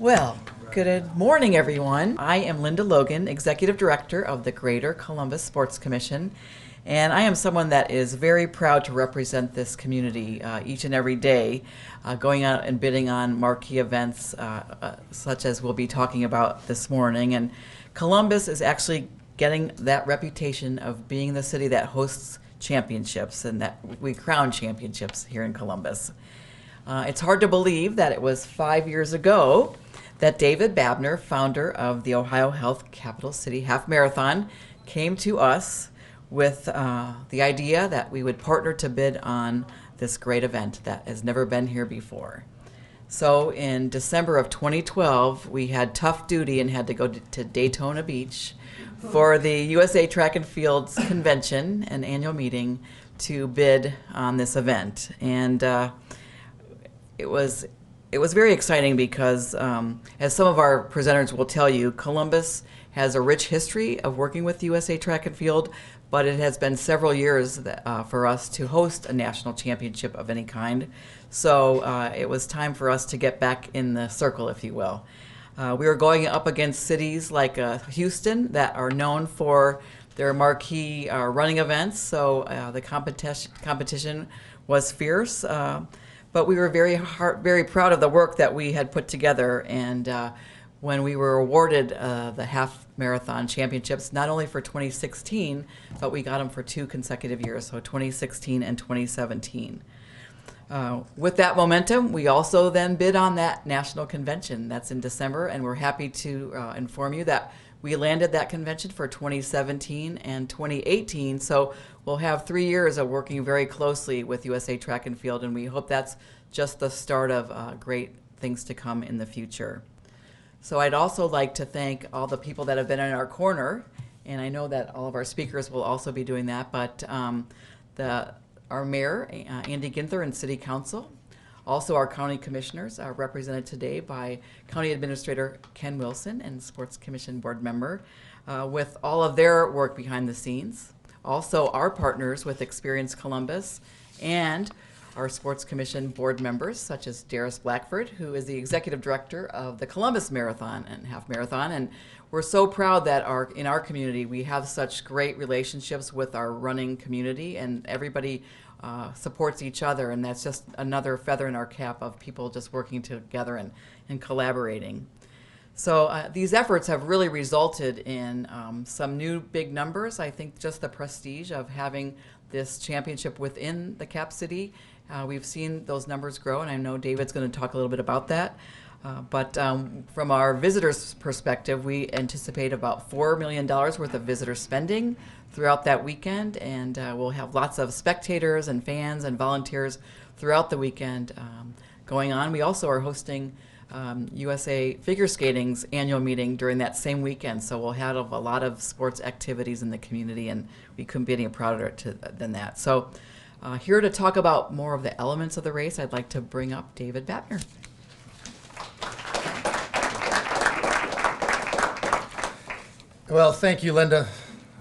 Well, good morning, everyone. I am Linda Logan, Executive Director of the Greater Columbus Sports Commission, and I am someone that is very proud to represent this community each and every day, going out and bidding on marquee events such as we'll be talking about this morning. And Columbus is actually getting that reputation of being the city that hosts championships and that we crown championships here in Columbus. It's hard to believe that it was 5 years ago that David Babner, founder of the OhioHealth Capital City Half Marathon, came to us with the idea that we would partner to bid on this great event that has never been here before. So in December of 2012, we had tough duty and had to go to Daytona Beach for the USA Track and Field's convention and annual meeting to bid on this event. And it was very exciting because, as some of our presenters will tell you, Columbus has a rich history of working with USA Track and Field, but it has been several years for us to host a national championship of any kind. So it was time for us to get back in the circle, if you will. We were going up against cities like Houston that are known for their marquee running events, so the competition was fierce. But we were very proud of the work that we had put together. And when we were awarded the Half Marathon Championships, not only for 2016, but we got them for 2 consecutive years, so 2016 and 2017. With that momentum, we also then bid on that national convention. That's in December, and we're happy to inform you that we landed that convention for 2017 and 2018, so we'll have 3 years of working very closely with USA Track and Field, and we hope that's just the start of great things to come in the future. So I'd also like to thank all the people that have been in our corner, and I know that all of our speakers will also be doing that, but our mayor, Andy Ginther, and city council. Also, our county commissioners are represented today by County Administrator Ken Wilson and Sports Commission board member with all of their work behind the scenes. Also, our partners with Experience Columbus and our Sports Commission board members, such as Darius Blackford, who is the Executive Director of the Columbus Marathon and Half Marathon. And we're so proud that in our community we have such great relationships with our running community, and everybody supports each other, and that's just another feather in our cap of people just working together and collaborating. So these efforts have really resulted in some new big numbers. I think just the prestige of having this championship within the Cap City, we've seen those numbers grow, and I know David's going to talk a little bit about that. But from our visitors' perspective, we anticipate about $4 million worth of visitor spending throughout that weekend, and we'll have lots of spectators and fans and volunteers throughout the weekend going on. We also are hosting USA Figure Skating's annual meeting during that same weekend, so we'll have a lot of sports activities in the community, and we couldn't be any prouder than that. So here to talk about more of the elements of the race, I'd like to bring up David Babner. Well, thank you, Linda.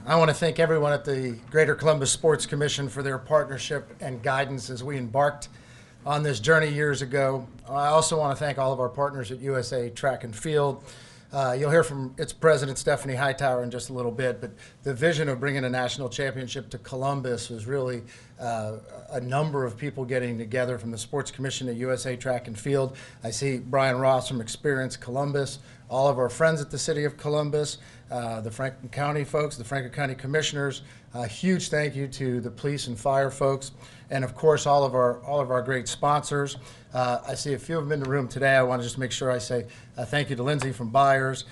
I want to thank everyone at the Greater Columbus Sports Commission for their partnership and guidance as we embarked on this journey years ago. I also want to thank all of our partners at USA Track and Field. You'll hear from its president, Stephanie Hightower, in just a little bit, but the vision of bringing a national championship to Columbus was really a number of people getting together from the Sports Commission at USA Track and Field. I see Brian Ross from Experience Columbus, all of our friends at the City of Columbus, the Franklin County folks, the Franklin County Commissioners. A huge thank you to the police and fire folks, and of course all of our great sponsors. I see a few of them in the room today. I want to just make sure I say thank you to Lindsay from Byers,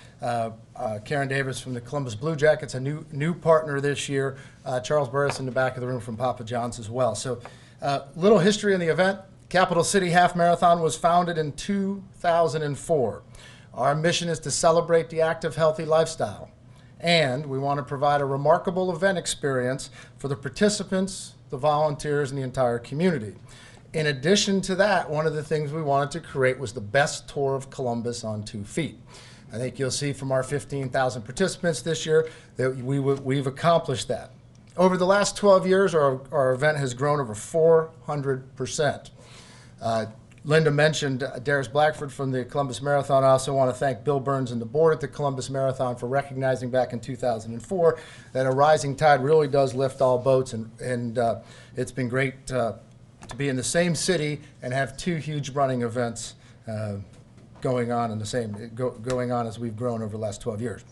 Karen Davis from the Columbus Blue Jackets, a new partner this year, Charles Burris in the back of the room from Papa John's as well. So little history in the event. Capital City Half Marathon was founded in 2004. Our mission is to celebrate the active, healthy lifestyle, and we want to provide a remarkable event experience for the participants, the volunteers, and the entire community. In addition to that, one of the things we wanted to create was the best tour of Columbus on 2 feet. I think you'll see from our 15,000 participants this year that we've accomplished that. Over the last 12 years, our event has grown over 400%. Linda mentioned Darius Blackford from the Columbus Marathon. I also want to thank Bill Burns and the board at the Columbus Marathon for recognizing back in 2004 that a rising tide really does lift all boats, and it's been great to be in the same city and have two huge running events going on as we've grown over the last 12 years.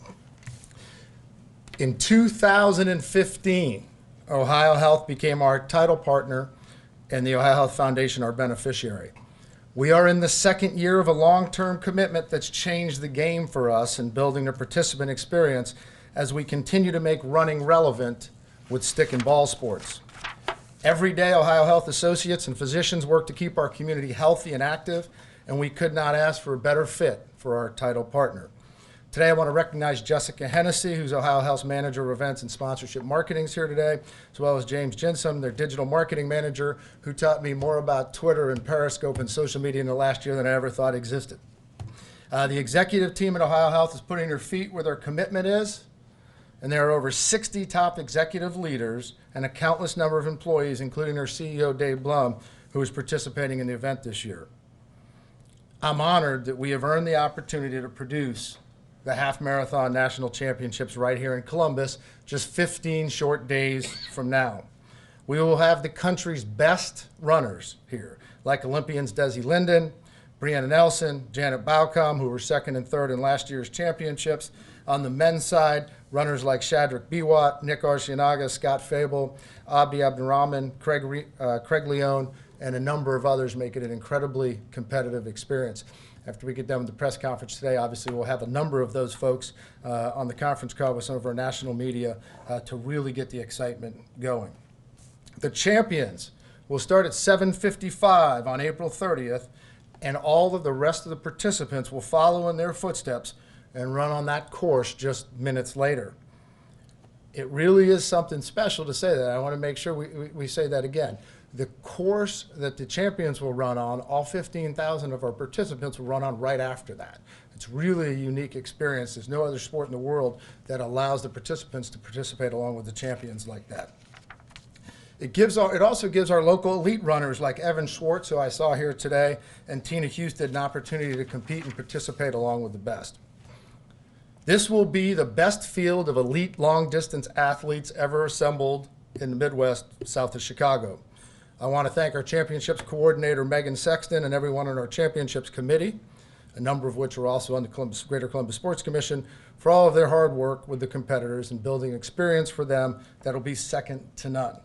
In 2015, OhioHealth became our title partner and the OhioHealth Foundation our beneficiary. We are in the second year of a long-term commitment that's changed the game for us in building a participant experience as we continue to make running relevant with stick and ball sports. Every day, OhioHealth associates and physicians work to keep our community healthy and active, and we could not ask for a better fit for our title partner. Today, I want to recognize Jessica Hennessy, who's OhioHealth's Manager of Events and Sponsorship Marketing is here today, as well as James Jensen, their Digital Marketing Manager, who taught me more about Twitter and Periscope and social media in the last year than I ever thought existed. The executive team at OhioHealth is putting their feet where their commitment is, and there are over 60 top executive leaders and a countless number of employees, including their CEO, Dave Blum, who is participating in the event this year. I'm honored that we have earned the opportunity to produce the Half Marathon National Championships right here in Columbus, just 15 short days from now. We will have the country's best runners here, like Olympians Desi Linden, Brianna Nelson, Janet Baucom, who were second and third in last year's championships. On the men's side, runners like Shadrach Biwat, Nick Arcianaga, Scott Fable, Abdi Abdirahman, Craig Leone, and a number of others make it an incredibly competitive experience. After we get done with the press conference today, obviously we'll have a number of those folks on the conference call with some of our national media to really get the excitement going. The champions will start at 7:55 on April 30th, and all of the rest of the participants will follow in their footsteps and run on that course just minutes later. It really is something special to say that. I want to make sure we say that again. The course that the champions will run on, all 15,000 of our participants will run on right after that. It's really a unique experience. There's no other sport in the world that allows the participants to participate along with the champions like that. It also gives our local elite runners like Evan Schwartz, who I saw here today, and Tina Houston an opportunity to compete and participate along with the best. This will be the best field of elite long-distance athletes ever assembled in the Midwest, south of Chicago. I want to thank our championships coordinator, Megan Sexton, and everyone on our championships committee, a number of which are also on the Greater Columbus Sports Commission, for all of their hard work with the competitors and building experience for them that'll be second to none.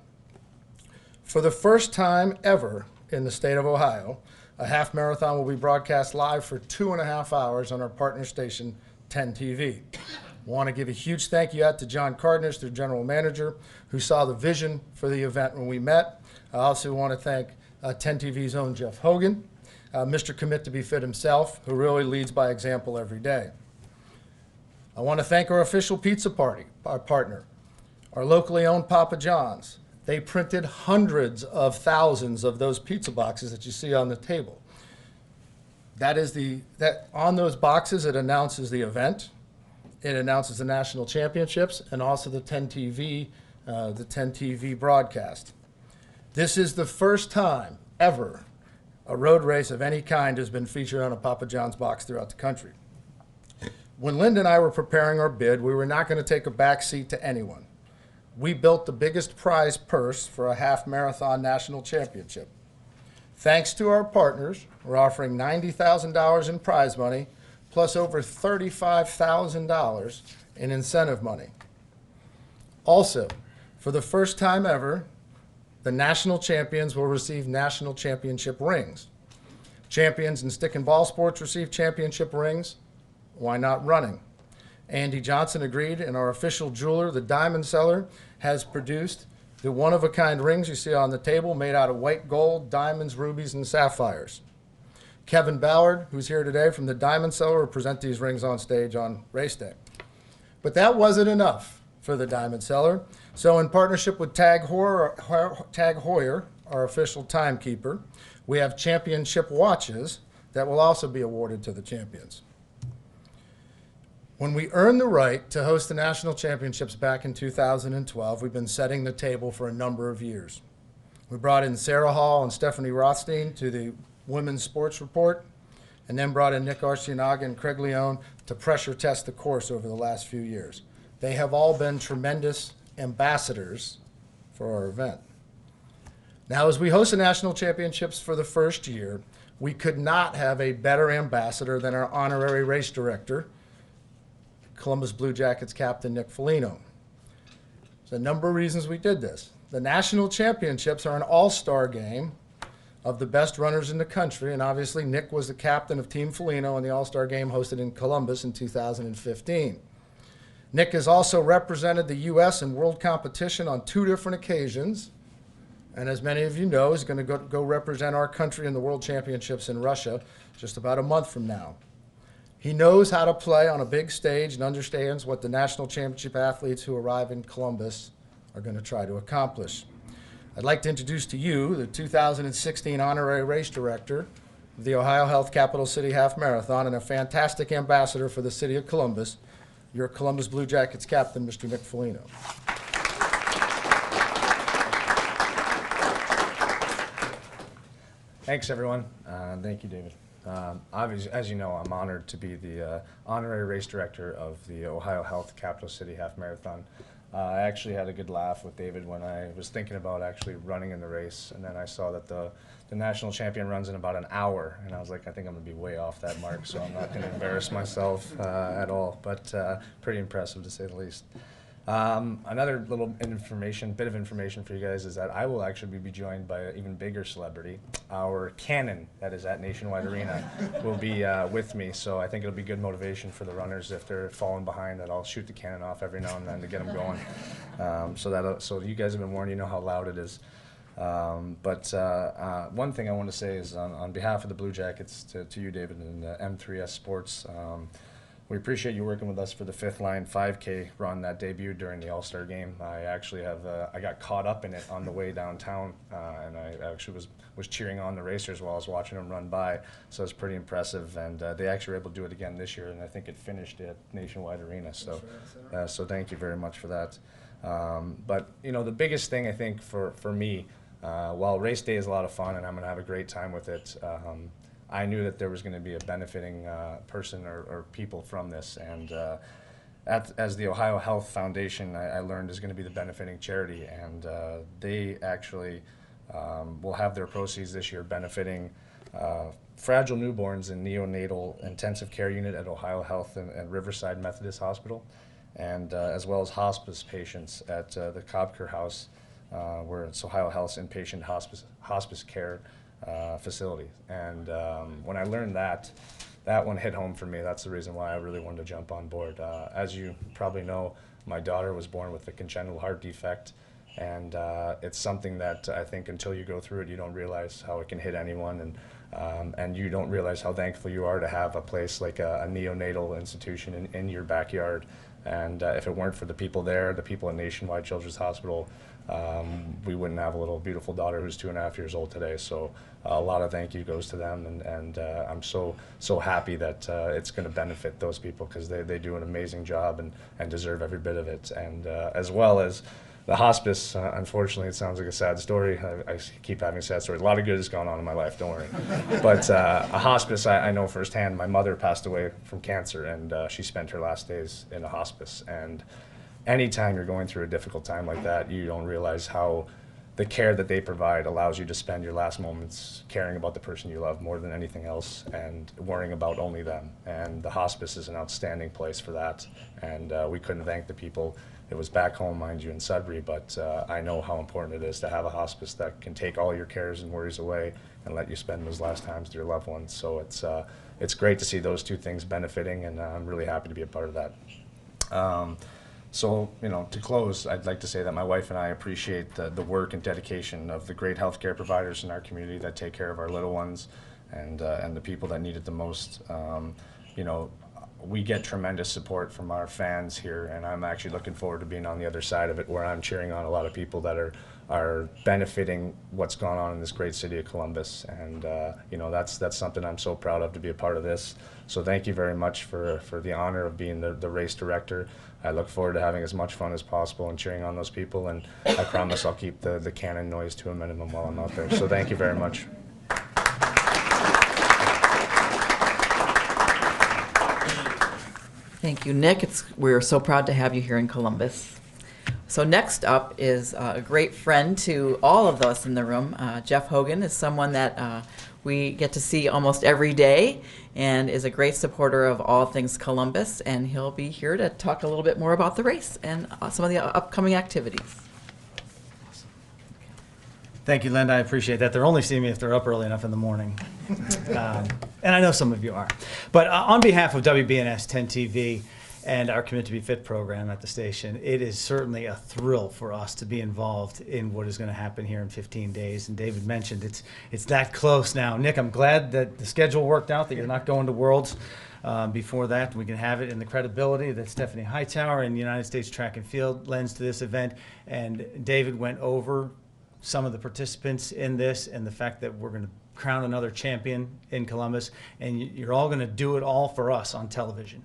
For the first time ever in the state of Ohio, a half marathon will be broadcast live for 2.5 hours on our partner station, 10 TV. I want to give a huge thank you out to John Cardenas, their general manager, who saw the vision for the event when we met. I also want to thank 10 TV's own Jeff Hogan, Mr. Commit to be Fit himself, who really leads by example every day. I want to thank our official pizza party, our partner, our locally owned Papa John's. They printed hundreds of thousands of those pizza boxes that you see on the table. On those boxes, it announces the event, it announces the national championships, and also the 10 TV broadcast. This is the first time ever a road race of any kind has been featured on a Papa John's box throughout the country. When Linda and I were preparing our bid, we were not going to take a back seat to anyone. We built the biggest prize purse for a half marathon national championship. Thanks to our partners, we're offering $90,000 in prize money, plus over $35,000 in incentive money. Also, for the first time ever, the national champions will receive national championship rings. Champions in stick and ball sports receive championship rings. Why not running? Andy Johnson agreed, and our official jeweler, the Diamond Seller, has produced the one-of-a-kind rings you see on the table made out of white gold, diamonds, rubies, and sapphires. Kevin Ballard, who's here today from the Diamond Seller, will present these rings on stage on race day. But that wasn't enough for the Diamond Seller. So in partnership with Tag Heuer, our official timekeeper, we have championship watches that will also be awarded to the champions. When we earned the right to host the national championships back in 2012, we've been setting the table for a number of years. We brought in Sarah Hall and Stephanie Rothstein to the women's sports report, and then brought in Nick Arcianaga and Craig Leone to pressure test the course over the last few years. They have all been tremendous ambassadors for our event. Now, as we host the national championships for the first year, we could not have a better ambassador than our honorary race director, Columbus Blue Jackets captain Nick Foligno. There's a number of reasons we did this. The national championships are an all-star game of the best runners in the country, and obviously Nick was the captain of Team Foligno in the all-star game hosted in Columbus in 2015. Nick has also represented the U.S. in world competition on 2 different occasions, and as many of you know, he's going to go represent our country in the World Championships in Russia just about a month from now. He knows how to play on a big stage and understands what the national championship athletes who arrive in Columbus are going to try to accomplish. I'd like to introduce to you the 2016 Honorary Race Director of the OhioHealth Capital City Half Marathon and a fantastic ambassador for the city of Columbus, your Columbus Blue Jackets captain, Mr. Nick Foligno. Thanks, everyone. Thank you, David. Obviously, as you know, I'm honored to be the Honorary Race Director of the OhioHealth Capital City Half Marathon. I actually had a good laugh with David when I was thinking about actually running in the race, and then I saw that the national champion runs in about an hour, and I was like, I think I'm going to be way off that mark, so I'm not going to embarrass myself at all, but pretty impressive to say the least. Another little bit of information for you guys is that I will actually be joined by an even bigger celebrity. Our cannon that is at Nationwide Arena will be with me, so I think it'll be good motivation for the runners if they're falling behind, that I'll shoot the cannon off every now and then to get them going. So you guys have been warned, you know how loud it is. One thing I want to say is on behalf of the Blue Jackets to you, David, and M3S Sports, we appreciate you working with us for the Folign 5K run that debuted during the All-Star game. I actually I got caught up in it on the way downtown, and I actually was cheering on the racers while I was watching them run by, so it's pretty impressive. And they actually were able to do it again this year, and I think it finished at Nationwide Arena. So, so thank you very much for that. But you know, the biggest thing I think for me, while race day is a lot of fun and I'm going to have a great time with it, I knew that there was going to be a benefiting person or people from this, and as the OhioHealth Foundation, I learned is going to be the benefiting charity, and they actually will have their proceeds this year benefiting fragile newborns in neonatal intensive care unit at OhioHealth and Riverside Methodist Hospital, and as well as hospice patients at the Cobker House, where it's OhioHealth's inpatient hospice care facility. And when I learned that one hit home for me. That's the reason why I really wanted to jump on board. As you probably know, my daughter was born with a congenital heart defect, and it's something that I think until you go through it, you don't realize how it can hit anyone, and you don't realize how thankful you are to have a place like a neonatal institution in your backyard. And if it weren't for the people there, the people at Nationwide Children's Hospital, we wouldn't have a little beautiful daughter who's 2.5 years old today. So a lot of thank you goes to them, and I'm so happy that it's going to benefit those people, because they do an amazing job and deserve every bit of it. And as well as the hospice, unfortunately, it sounds like a sad story. I keep having sad stories. A lot of good has gone on in my life, don't worry. But a hospice, I know firsthand. My mother passed away from cancer, and she spent her last days in a hospice. And anytime you're going through a difficult time like that, you don't realize how the care that they provide allows you to spend your last moments caring about the person you love more than anything else, and worrying about only them. And the hospice is an outstanding place for that. And we couldn't thank the people. It was back home, mind you, in Sudbury, but I know how important it is to have a hospice that can take all your cares and worries away and let you spend those last times with your loved ones. So it's great to see those two things benefiting, and I'm really happy to be a part of that. So, you know, to close, I'd like to say that my wife and I appreciate the work and dedication of the great healthcare providers in our community that take care of our little ones and the people that need it the most. You know, we get tremendous support from our fans here, and I'm actually looking forward to being on the other side of it, where I'm cheering on a lot of people that are benefiting what's gone on in this great city of Columbus. And you know, that's something I'm so proud of, to be a part of this. So thank you very much for the honor of being the race director. I look forward to having as much fun as possible and cheering on those people, and I promise I'll keep the cannon noise to a minimum while I'm out there. So thank you very much. Thank you, Nick. We're so proud to have you here in Columbus. So next up is a great friend to all of us in the room. Jeff Hogan is someone that we get to see almost every day and is a great supporter of all things Columbus, and he'll be here to talk a little bit more about the race and some of the upcoming activities. Thank you, Linda. I appreciate that. They're only seeing me if they're up early enough in the morning. And I know some of you are. But on behalf of WBNS 10 TV and our Commit to Be Fit program at the station, it is certainly a thrill for us to be involved in what is going to happen here in 15 days. And David mentioned it's that close now. Nick, I'm glad that the schedule worked out, that you're not going to Worlds. Before that, we can have it in the credibility that Stephanie Hightower and the United States Track and Field lends to this event. And David went over some of the participants in this and the fact that we're going to crown another champion in Columbus, and you're all going to do it all for us on television.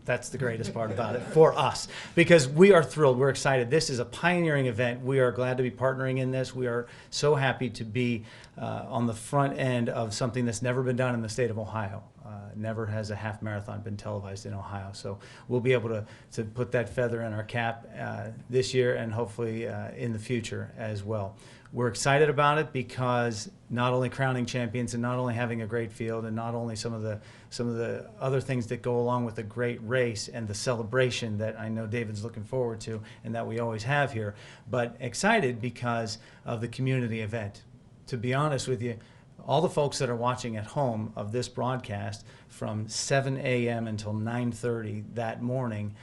That's the greatest part about it, for us, because we are thrilled. We're excited. This is a pioneering event. We are glad to be partnering in this. We are so happy to be on the front end of something that's never been done in the state of Ohio. Never has a half marathon been televised in Ohio. So we'll be able to put that feather in our cap this year and hopefully in the future as well. We're excited about it because not only crowning champions and not only having a great field and not only some of the other things that go along with a great race and the celebration that I know David's looking forward to and that we always have here, but excited because of the community event. To be honest with you, all the folks that are watching at home of this broadcast from 7 a.m. until 9:30 that morning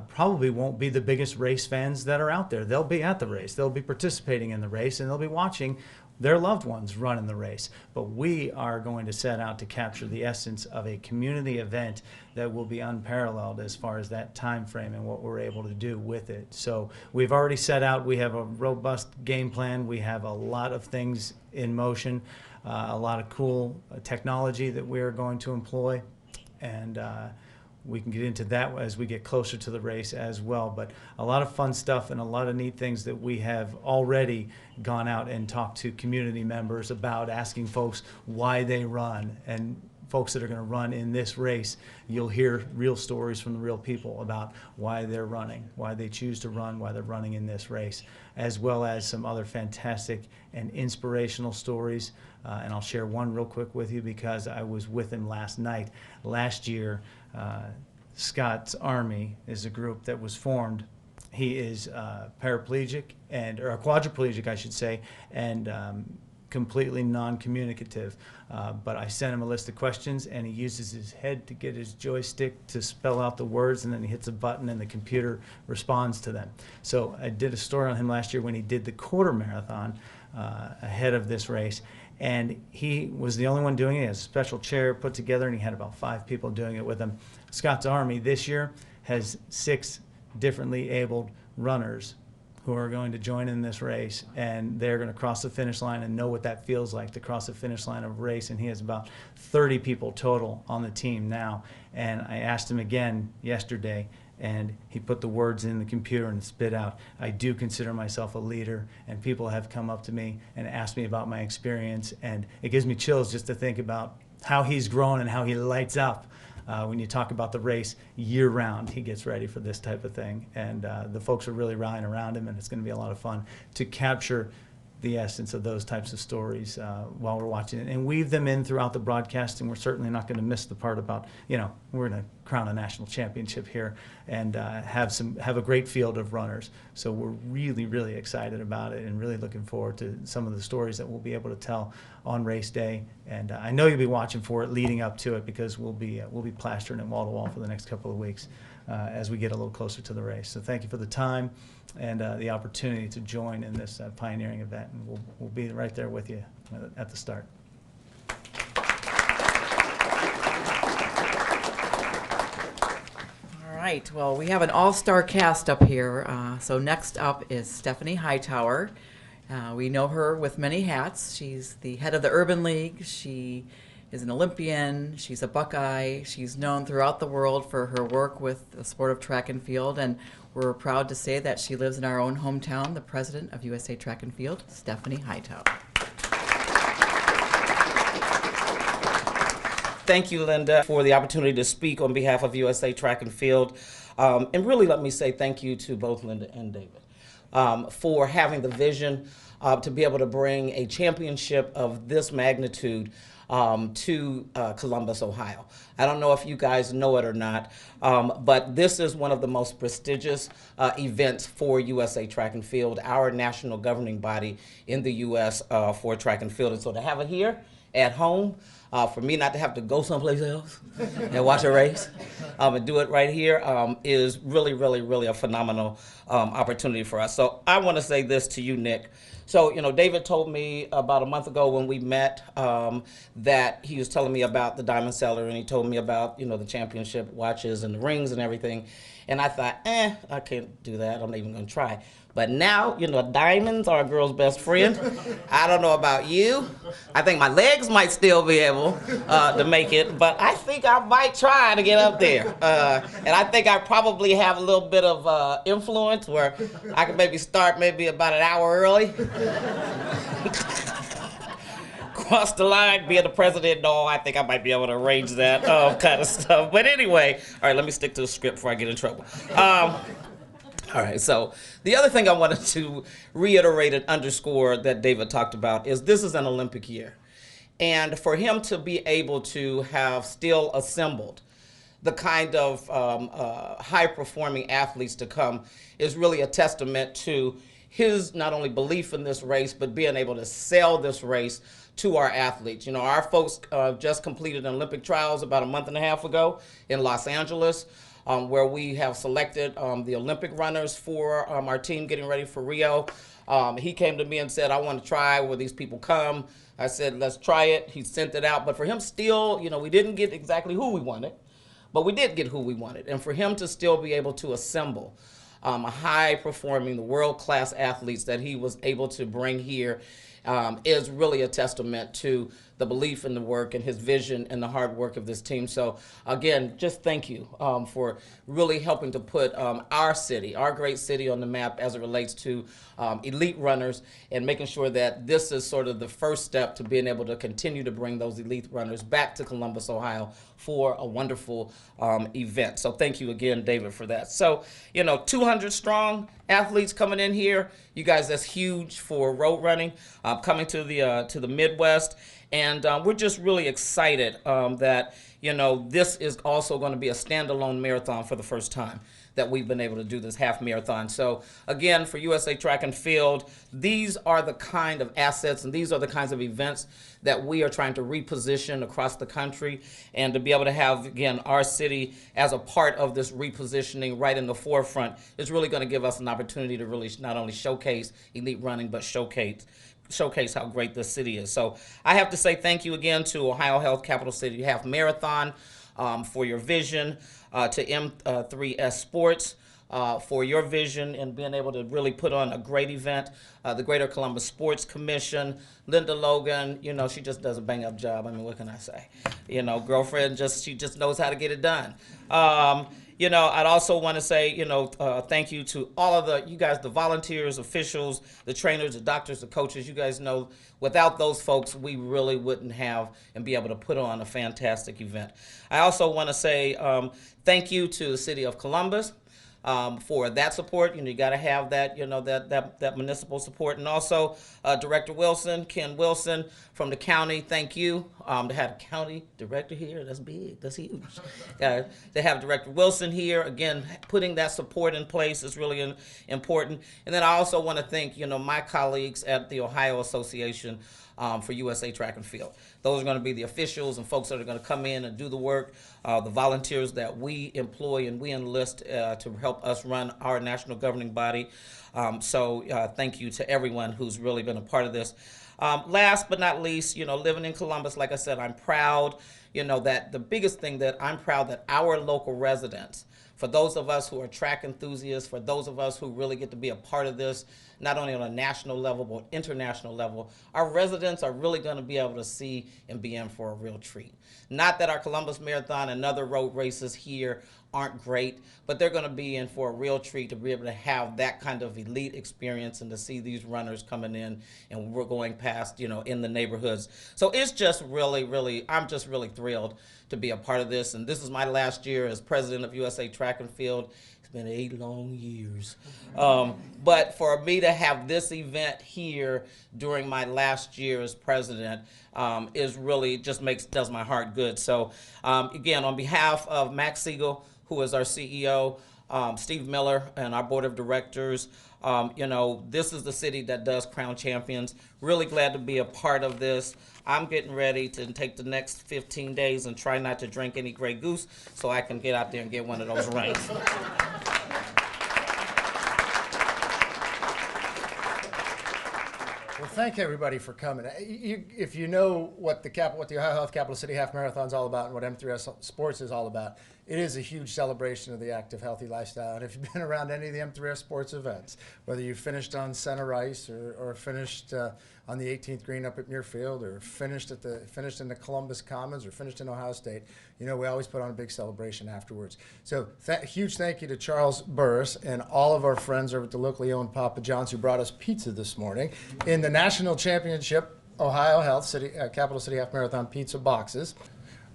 probably won't be the biggest race fans that are out there. They'll be at the race. They'll be participating in the race, and they'll be watching their loved ones run in the race. But we are going to set out to capture the essence of a community event that will be unparalleled as far as that time frame and what we're able to do with it. So we've already set out. We have a robust game plan. We have a lot of things in motion, a lot of cool technology that we're going to employ, and we can get into that as we get closer to the race as well. But a lot of fun stuff and a lot of neat things that we have already gone out and talked to community members about, asking folks why they run. And folks that are going to run in this race, you'll hear real stories from the real people about why they're running, why they choose to run, why they're running in this race, as well as some other fantastic and inspirational stories. And I'll share one real quick with you because I was with him last night. Last year, Scott's Army is a group that was formed. He is paraplegic or a quadriplegic, I should say, and completely non-communicative. But I sent him a list of questions, and he uses his head to get his joystick to spell out the words, and then he hits a button, and the computer responds to them. So I did a story on him last year when he did the quarter marathon ahead of this race. And he was the only one doing it. He has a special chair put together, and he had about 5 people doing it with him. Scott's Army this year has 6 differently abled runners who are going to join in this race, and they're going to cross the finish line and know what that feels like to cross the finish line of a race. And he has about 30 people total on the team now. And I asked him again yesterday, and he put the words in the computer and spit out, "I do consider myself a leader," and people have come up to me and asked me about my experience, and it gives me chills just to think about how he's grown and how he lights up when you talk about the race year round. He gets ready for this type of thing, and the folks are really rallying around him, and it's going to be a lot of fun to capture the essence of those types of stories while we're watching it and weave them in throughout the broadcast. And we're certainly not going to miss the part about, we're going to crown a national championship here and have a great field of runners. So we're really, really excited about it and really looking forward to some of the stories that we'll be able to tell on race day. And I know you'll be watching for it leading up to it, because we'll be plastering it wall to wall for the next couple of weeks as we get a little closer to the race. So thank you for the time and the opportunity to join in this pioneering event, and we'll be right there with you at the start. All right, well, we have an all-star cast up here. So next up is Stephanie Hightower. We know her with many hats. She's the head of the Urban League. She is an Olympian. She's a Buckeye. She's known throughout the world for her work with the sport of track and field, and we're proud to say that she lives in our own hometown, the president of USA Track and Field, Stephanie Hightower. Thank you, Linda, for the opportunity to speak on behalf of USA Track and Field. And really let me say thank you to both Linda and David for having the vision to be able to bring a championship of this magnitude to Columbus, Ohio. I don't know if you guys know it or not, but this is one of the most prestigious events for USA Track and Field, our national governing body in the U.S. For track and field. And so to have it here at home, for me not to have to go someplace else and watch a race and do it right here is really, really, really a phenomenal opportunity for us. So I want to say this to you, Nick. So, David told me about a month ago when we met that he was telling me about the Diamond Cellar, and he told me about, the championship watches and the rings and everything. And I thought, I can't do that. I'm not even going to try. But now, diamonds are a girl's best friend. I don't know about you. I think my legs might still be able to make it, but I think I might try to get up there. And I think I probably have a little bit of influence where I can maybe start about an hour early. Cross the line, being the president, no, I think I might be able to arrange that kind of stuff. But anyway, all right, let me stick to the script before I get in trouble. All right, so the other thing I wanted to reiterate and underscore that David talked about is this is an Olympic year. And for him to be able to have still assembled the kind of high-performing athletes to come is really a testament to his not only belief in this race, but being able to sell this race to our athletes. Our folks just completed Olympic trials about a month and a half ago in Los Angeles. Where we have selected the Olympic runners for our team getting ready for Rio. He came to me and said, I want to try where these people come. I said, let's try it. He sent it out. But for him still, we didn't get exactly who we wanted, but we did get who we wanted. And for him to still be able to assemble high-performing, the world-class athletes that he was able to bring here is really a testament to the belief in the work and his vision and the hard work of this team. So again, just thank you for really helping to put our city, our great city, on the map as it relates to elite runners, and making sure that this is sort of the first step to being able to continue to bring those elite runners back to Columbus, Ohio for a wonderful event. So thank you again, David, for that. So, 200 strong athletes coming in here. You guys, that's huge for road running, coming to the Midwest. And we're just really excited that, this is also going to be a standalone marathon for the first time that we've been able to do this half marathon. So again, for USA Track and Field, these are the kind of assets and these are the kinds of events that we are trying to reposition across the country, and to be able to have, again, our city as a part of this repositioning right in the forefront is really going to give us an opportunity to really not only showcase elite running, but showcase how great this city is. So I have to say thank you again to OhioHealth Capital City Half Marathon for your vision, to M3S Sports for your vision and being able to really put on a great event, the Greater Columbus Sports Commission, Linda Logan, she just does a bang-up job. I mean, what can I say? Girlfriend, she just knows how to get it done. I'd also want to say, thank you to all of you guys, the volunteers, officials, the trainers, the doctors, the coaches. You guys know, without those folks, we really wouldn't have and be able to put on a fantastic event. I also want to say thank you to the city of Columbus for that support. You got to have that, that municipal support. And also Director Wilson, Ken Wilson from the county, thank you. To have a county director here, that's big, that's huge. To have Director Wilson here, again, putting that support in place is really important. And then I also want to thank, my colleagues at the Ohio Association for USA Track and Field. Those are going to be the officials and folks that are going to come in and do the work, the volunteers that we employ and we enlist to help us run our national governing body. So thank you to everyone who's really been a part of this. Last but not least, living in Columbus, like I said, I'm proud, that the biggest thing that I'm proud that our local residents for those of us who are track enthusiasts, for those of us who really get to be a part of this, not only on a national level, but international level, our residents are really going to be able to see and be in for a real treat. Not that our Columbus Marathon and other road races here aren't great, but they're going to be in for a real treat to be able to have that kind of elite experience and to see these runners coming in and we're going past, you know, in the neighborhoods. So it's just really, I'm just really thrilled to be a part of this. And this is my last year as president of USA Track and Field. It's been 8 long years. But for me to have this event here during my last year as president is really just does my heart good. So again, on behalf of Max Siegel, who is our CEO, Steve Miller, and our board of directors, you know, this is the city that does crown champions. Really glad to be a part of this. I'm getting ready to take the next 15 days and try not to drink any Grey Goose so I can get out there and get one of those rings. Well, thank everybody for coming. If you know what the OhioHealth Capital City Half Marathon is all about and what M3S Sports is all about, it is a huge celebration of the active, healthy lifestyle. And if you've been around any of the M3S Sports events, whether you finished on center ice or finished on the 18th green up at Muirfield or finished in the Columbus Commons or finished in Ohio State, you know, we always put on a big celebration afterwards. So huge thank you to Charles Burris and all of our friends over at the locally owned Papa John's who brought us pizza this morning in the National Championship OhioHealth Capital City Half Marathon pizza boxes.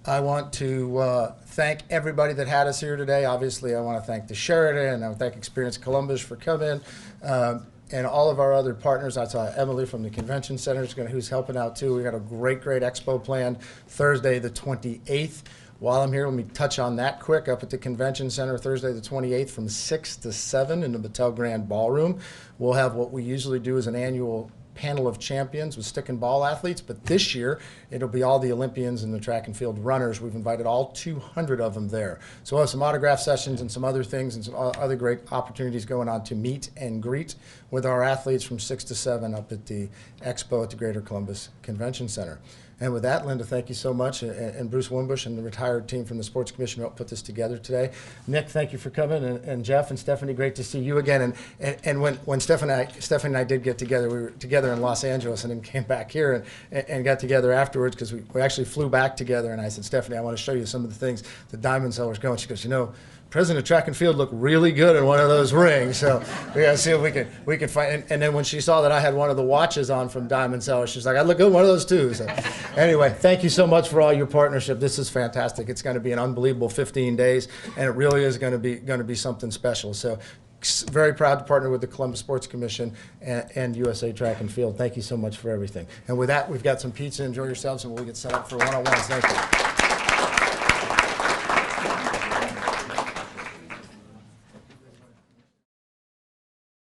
I want to thank everybody that had us here today. Obviously, I want to thank the Sheridan, and I want to thank Experience Columbus for coming, and all of our other partners. I saw Emily from the Convention Center who's helping out too. We got a great expo planned Thursday the 28th. While I'm here, let me touch on that quick. Up at the Convention Center, Thursday the 28th from 6 to 7 in the Battelle Grand Ballroom. We'll have what we usually do as an annual panel of champions with stick and ball athletes, but this year it'll be all the Olympians and the track and field runners. We've invited all 200 of them there. So we'll have some autograph sessions and some other things and some other great opportunities going on to meet and greet with our athletes from 6 to 7 up at the expo at the Greater Columbus Convention Center. And with that, Linda, thank you so much, and Bruce Wimbush and the retired team from the Sports Commission who helped put this together today. Nick, thank you for coming, and Jeff and Stephanie, great to see you again. And when Stephanie and I did get together, we were together in Los Angeles and then came back here and got together afterwards because we actually flew back together. And I said, Stephanie, I want to show you some of the things the Diamond Seller's going. She goes, you know, President of Track and Field looked really good in one of those rings, so we got to see if we can find. And then when she saw that I had one of the watches on from Diamond Seller, she's like, "I look good in one of those too." So, anyway, thank you so much for all your partnership. This is fantastic. It's going to be an unbelievable 15 days, and it really is going to be something special. So, very proud to partner with the Columbus Sports Commission and USA Track and Field. Thank you so much for everything. And with that, we've got some pizza. Enjoy yourselves, and we'll get set up for one-on-ones. Thank you.